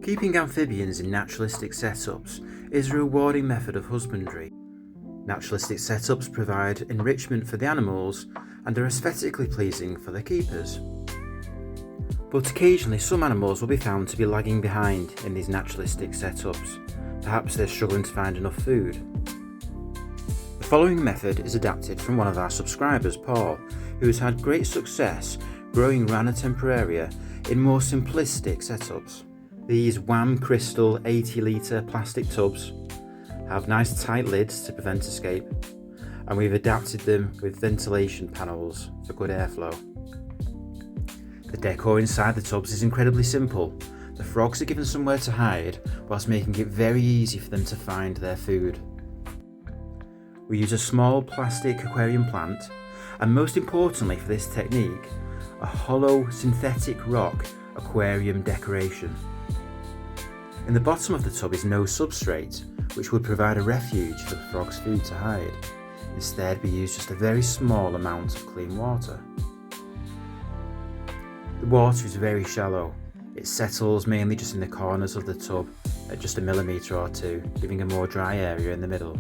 Keeping amphibians in naturalistic setups is a rewarding method of husbandry. Naturalistic setups provide enrichment for the animals and are aesthetically pleasing for their keepers. But occasionally some animals will be found to be lagging behind in these naturalistic setups. Perhaps they're struggling to find enough food. The following method is adapted from one of our subscribers, Paul, who has had great success growing Rana temporaria in more simplistic setups. These WAM crystal 80 litre plastic tubs have nice tight lids to prevent escape, and we've adapted them with ventilation panels for good airflow. The decor inside the tubs is incredibly simple. The frogs are given somewhere to hide whilst making it very easy for them to find their food. We use a small plastic aquarium plant, and most importantly for this technique, a hollow synthetic rock aquarium decoration. In the bottom of the tub is no substrate, which would provide a refuge for the frog's food to hide. Instead, we use just a very small amount of clean water. The water is very shallow. It settles mainly just in the corners of the tub at just a millimetre or two, giving a more dry area in the middle.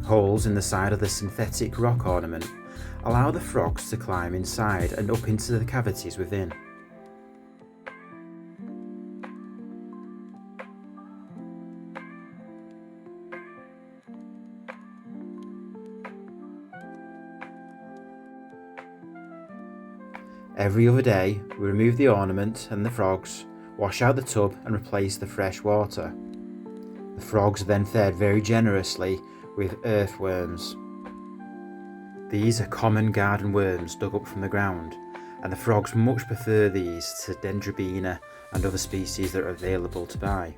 Holes in the side of the synthetic rock ornament allow the frogs to climb inside and up into the cavities within. Every other day, we remove the ornament and the frogs, wash out the tub and replace the fresh water. The frogs are then fed very generously with earthworms. These are common garden worms dug up from the ground, and the frogs much prefer these to dendrobina and other species that are available to buy.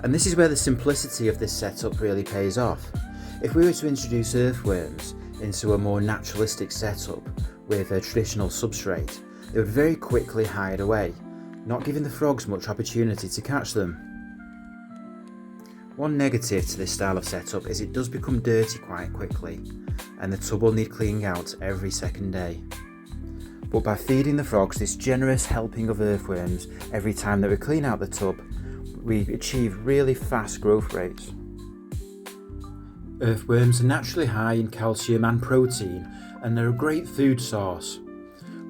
And this is where the simplicity of this setup really pays off. If we were to introduce earthworms into a more naturalistic setup with a traditional substrate, they would very quickly hide away, not giving the frogs much opportunity to catch them. One negative to this style of setup is it does become dirty quite quickly, and the tub will need cleaning out every second day. But by feeding the frogs this generous helping of earthworms every time that we clean out the tub, we achieve really fast growth rates. Earthworms are naturally high in calcium and protein, and they're a great food source.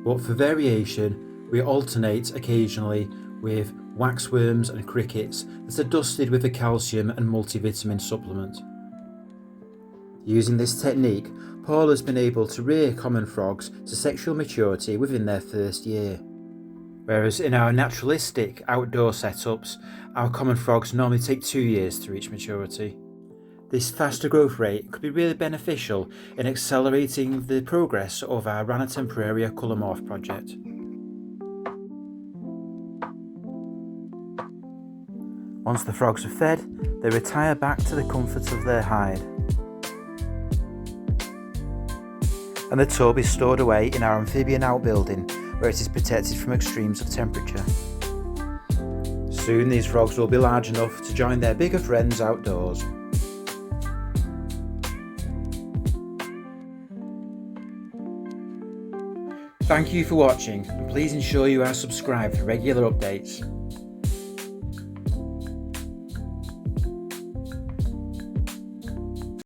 But for variation, we alternate occasionally with waxworms and crickets that are dusted with a calcium and multivitamin supplement. Using this technique, Paul has been able to rear common frogs to sexual maturity within their first year. Whereas in our naturalistic outdoor setups, our common frogs normally take 2 years to reach maturity. This faster growth rate could be really beneficial in accelerating the progress of our Rana temporaria colour morph project. Once the frogs are fed, they retire back to the comfort of their hide. And the tub is stored away in our amphibian outbuilding, where it is protected from extremes of temperature. Soon these frogs will be large enough to join their bigger friends outdoors. Thank you for watching, and please ensure you are subscribed for regular updates.